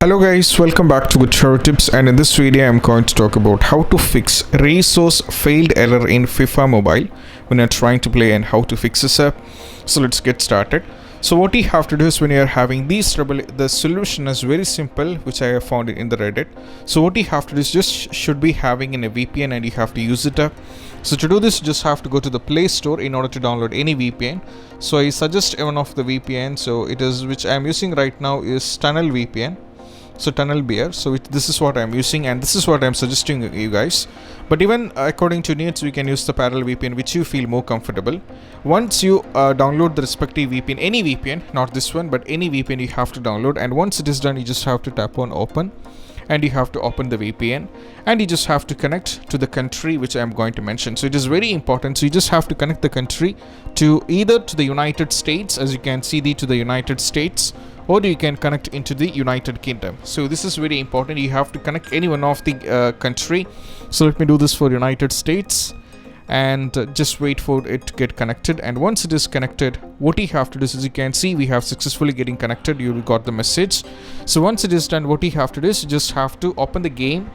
Hello guys, welcome back to Good Shower Tips, and in this video I'm going to talk about how to fix resource failed error in FIFA Mobile when you're trying to play and how to fix this up. So let's get started. So what you have to do is when you're having these trouble, the solution is very simple, which I have found it in the Reddit. So what you have to do is just should be having in a VPN and you have to use it up. So to do this, you just have to go to the Play Store in order to download any VPN. So I suggest one of the VPN. So it is which I'm using right now is Tunnel VPN. So Tunnel Beer. So this is what I'm using and this is what I'm suggesting you guys. But even according to needs, we can use the parallel VPN which you feel more comfortable. Once you download the respective VPN, any VPN, not this one but any VPN you have to download, and once it is done you just have to tap on open and you have to open the VPN and you just have to connect to the country which I'm going to mention. So it is very important. So you just have to connect the country to either to the United States, as you can see, to the United States, or you can connect into the United Kingdom. So this is very important. You have to connect any one of the country. So let me do this for United States and just wait for it to get connected. And once it is connected, what you have to do is, as you can see, we have successfully getting connected. You got the message. So once it is done, what you have to do is you just have to open the game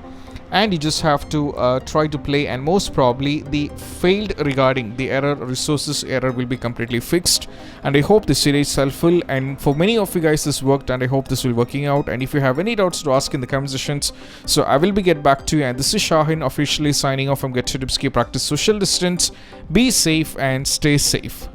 and you just have to try to play, and most probably the failed regarding the error resources error will be completely fixed. And I hope this series is helpful, and for many of you guys this worked, and I hope this will working out. And if you have any doubts, to ask in the comment sections, so I will be get back to you. And this is Shahin officially signing off from Get Your Tips. Keep practice social distance, be safe and stay safe.